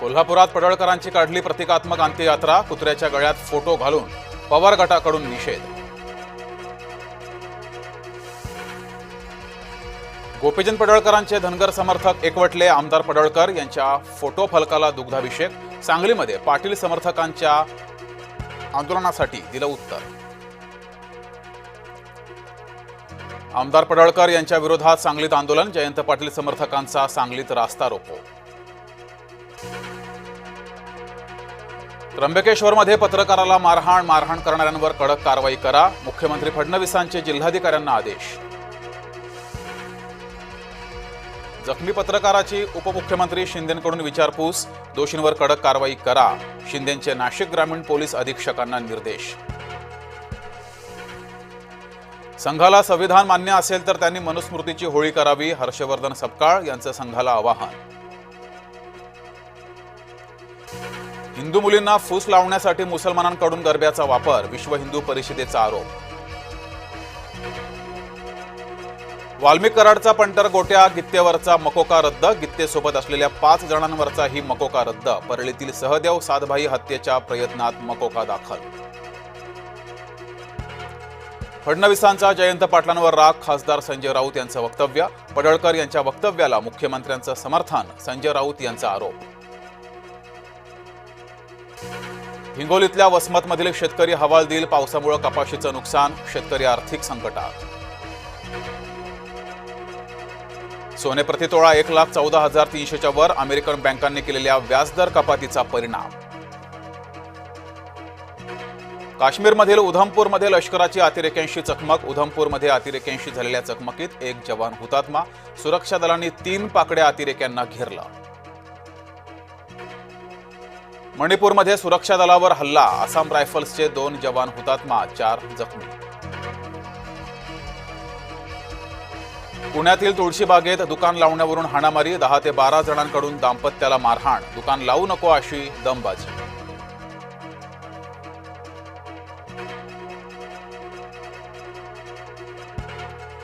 कोल्हापुरात पडळकरांची काढली प्रतिकात्मक अंत्ययात्रा, कुत्र्याच्या गळ्यात फोटो घालून पवार गटाकडून निषेध। गोपीचंद पडळकरांचे धनगर समर्थक एकवटले, आमदार पडळकर यांच्या फोटो फलकाला दुग्धाभिषेक। सांगलीमध्ये पाटील समर्थकांच्या आंदोलनासाठी दिलं उत्तर। आमदार पडळकर यांच्या विरोधात सांगलीत आंदोलन, जयंत पाटील समर्थकांचा सांगलीत रास्ता रोको। त्र्यंबकेश्वरमध्ये पत्रकाराला मारहाण करणाऱ्यांवर कडक कारवाई करा, मुख्यमंत्री फडणवीसांचे जिल्हाधिकाऱ्यांना आदेश। जखमी पत्रकाराची उपमुख्यमंत्री शिंदेंकडून विचारपूस, दोषींवर कडक कारवाई करा, शिंदेंचे नाशिक ग्रामीण पोलीस अधीक्षकांना निर्देश। संघाला संविधान मान्य असेल तर त्यांनी मनुस्मृतीची होळी करावी, हर्षवर्धन सपकाळ यांचं संघाला आवाहन। हिंदू मुलींना फूस लावण्यासाठी मुसलमानांकडून गरब्याचा वापर, विश्व हिंदू परिषदेचा आरोप। वाल्मिक कराडचा पंटर गोट्या, गित्तेवरचा मकोका रद्द, गित्तेसोबत असलेल्या 5 जणांवरचाही मकोका रद्द, परळीतील सहदेव सातभाई हत्येच्या प्रयत्नात मकोका दाखल। फडणवीसांचा जयंत पाटलांवर राग, खासदार संजय राऊत यांचं वक्तव्य, पडळकर यांच्या वक्तव्याला मुख्यमंत्र्यांचं समर्थन, संजय राऊत यांचा आरोप। हिंगोलीतल्या वसमतमधील शेतकरी हवालदिल, पावसामुळे कपाशीचं नुकसान, शेतकरी आर्थिक संकटात। सोने प्रतितोळा 1,14,300च्या वर, अमेरिकन बँकांनी केलेल्या व्याजदर कपातीचा परिणाम। काश्मीरमधील उधमपूरमध्ये लष्कराची अतिरेक्यांशी चकमक, उधमपूरमध्ये अतिरेक्यांशी झालेल्या चकमकीत 1 जवान हुतात्मा, सुरक्षा दलांनी 3 पाकड्या अतिरेक्यांना घेरलं। मणिपूरमध्ये सुरक्षा दलावर हल्ला, आसाम रायफल्सचे 2 जवान हुतात्मा, 4 जखमी। पुण्यातील तुळशीबागेत दुकान लावण्यावरून हाणामारी, 10 ते 12 जणांकडून दाम्पत्याला मारहाण, दुकान लावू नको अशी दमबाजी।